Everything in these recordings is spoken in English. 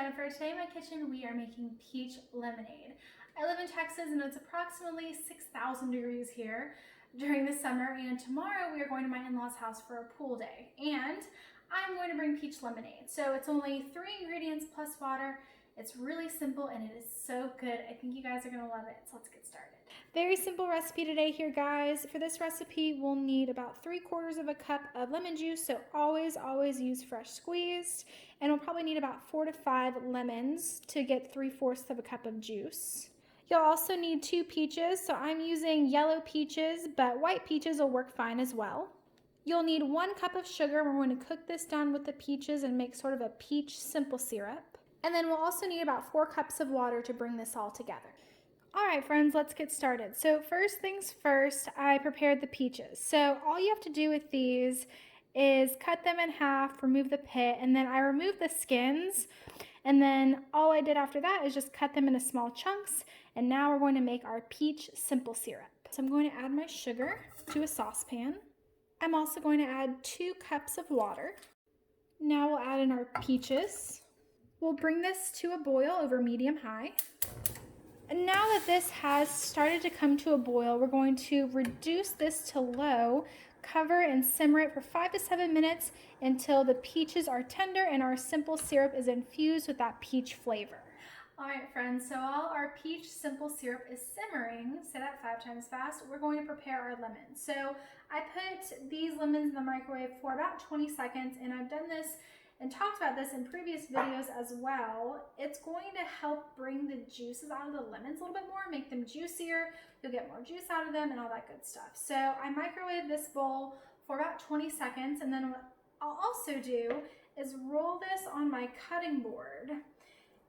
Jennifer. Today in my kitchen we are making peach lemonade. I live in Texas and it's approximately 6,000 degrees here during the summer, and tomorrow we are going to my in-laws house for a pool day and I'm going to bring peach lemonade. So it's only 3 ingredients plus water. It's really simple and it is so good. I think you guys are going to love it. So let's get started. Very simple recipe today here, guys. For this recipe, we'll need about 3/4 of a cup of lemon juice. So always use fresh squeezed. And we'll probably need about 4 to 5 lemons to get 3/4 of a cup of juice. You'll also need 2 peaches. So I'm using yellow peaches, but white peaches will work fine as well. You'll need 1 cup of sugar. We're going to cook this down with the peaches and make sort of a peach simple syrup. And then we'll also need about 4 cups of water to bring this all together. All right, friends, let's get started. So first things first, I prepared the peaches. So all you have to do with these is cut them in half, remove the pit, and then I removed the skins. And then all I did after that is just cut them into small chunks. And now we're going to make our peach simple syrup. So I'm going to add my sugar to a saucepan. I'm also going to add 2 cups of water. Now we'll add in our peaches. We'll bring this to a boil over medium-high. And now that this has started to come to a boil, we're going to reduce this to low, cover and simmer it for 5 to 7 minutes until the peaches are tender and our simple syrup is infused with that peach flavor. All right, friends, so while our peach simple syrup is simmering, say that 5 times fast, we're going to prepare our lemons. So I put these lemons in the microwave for about 20 seconds, and I've done this and talked about this in previous videos as well. It's going to help bring the juices out of the lemons a little bit more, make them juicier. You'll get more juice out of them and all that good stuff. So I microwave this bowl for about 20 seconds, and then what I'll also do is roll this on my cutting board.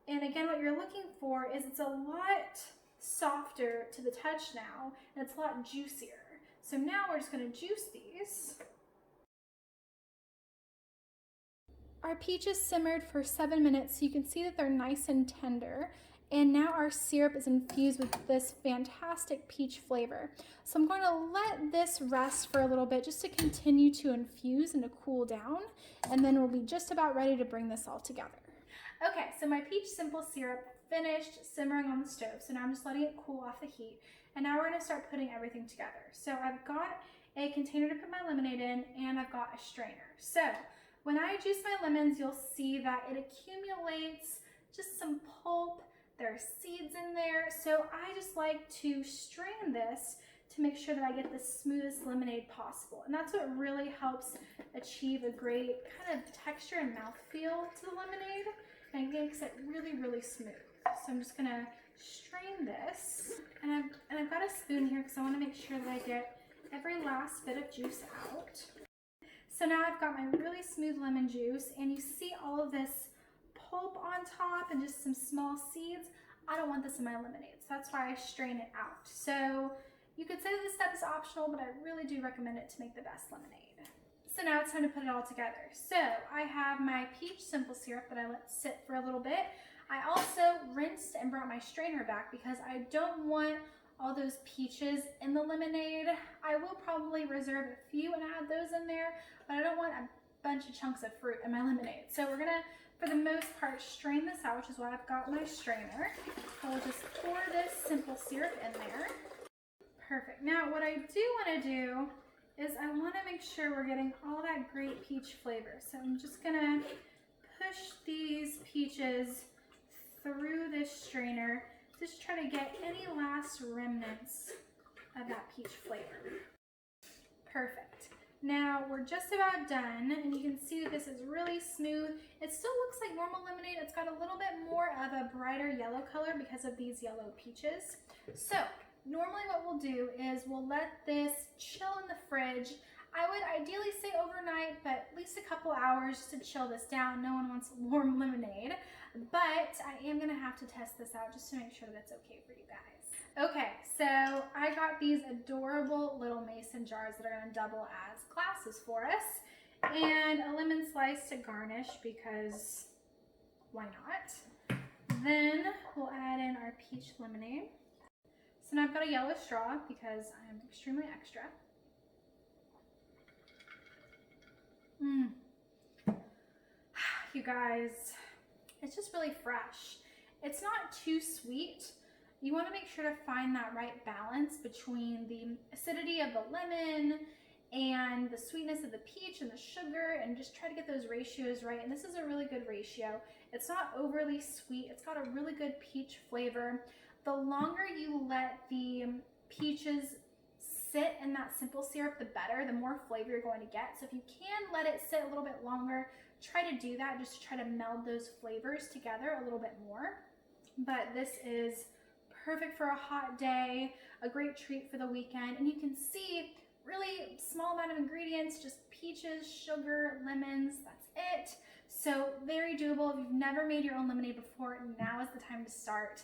And again, what you're looking for is it's a lot softer to the touch now, and it's a lot juicier. So now we're just going to juice these. Our peaches simmered for 7 minutes, so you can see that they're nice and tender. And now our syrup is infused with this fantastic peach flavor. So I'm going to let this rest for a little bit just to continue to infuse and to cool down. And then we'll be just about ready to bring this all together. Okay, so my peach simple syrup finished simmering on the stove. So now I'm just letting it cool off the heat. And now we're going to start putting everything together. So I've got a container to put my lemonade in, and I've got a strainer. So when I juice my lemons, you'll see that it accumulates just some pulp. There are seeds in there. So I just like to strain this to make sure that I get the smoothest lemonade possible. And that's what really helps achieve a great kind of texture and mouthfeel to the lemonade. And it makes it really smooth. So I'm just gonna strain this. And I've got a spoon here because I wanna make sure that I get every last bit of juice out. So now I've got my really smooth lemon juice, and you see all of this pulp on top and just some small seeds. I don't want this in my lemonade, so that's why I strain it out. So you could say that this step is optional, but I really do recommend it to make the best lemonade. So now it's time to put it all together. So I have my peach simple syrup that I let sit for a little bit. I also rinsed and brought my strainer back because I don't want all those peaches in the lemonade. I will probably reserve a few and add those in there, but I don't want a bunch of chunks of fruit in my lemonade. So we're gonna, for the most part, strain this out, which is why I've got my strainer. So we'll just pour this simple syrup in there. Perfect. Now what I do wanna do is I wanna make sure we're getting all that great peach flavor. So I'm just gonna push these peaches through this strainer. Just try to get any last remnants of that peach flavor. Perfect. Now we're just about done, and you can see that this is really smooth. It still looks like normal lemonade. It's got a little bit more of a brighter yellow color because of these yellow peaches. So normally what we'll do is we'll let this chill in the fridge. I would ideally say overnight, but at least a couple hours just to chill this down. No one wants warm lemonade, but I am gonna have to test this out just to make sure that it's okay for you guys. Okay, so I got these adorable little mason jars that are gonna double as glasses for us, and a lemon slice to garnish because why not? Then we'll add in our peach lemonade. So now I've got a yellow straw because I'm extremely extra. You guys, It's just really fresh. It's not too sweet. You want to make sure to find that right balance between the acidity of the lemon and the sweetness of the peach and the sugar, and just try to get those ratios right. And this is a really good ratio. It's not overly sweet. It's got a really good peach flavor. The longer you let the peaches sit in that simple syrup, the better, the more flavor you're going to get. So if you can let it sit a little bit longer, try to do that just to try to meld those flavors together a little bit more. But this is perfect for a hot day, a great treat for the weekend. And you can see really small amount of ingredients, just peaches, sugar, lemons, that's it. So very doable. If you've never made your own lemonade before, now is the time to start.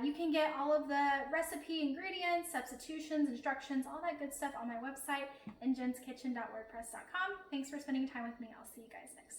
You can get all of the recipe, ingredients, substitutions, instructions, all that good stuff on my website, injenskitchen.wordpress.com. Thanks for spending time with me. I'll see you guys next time.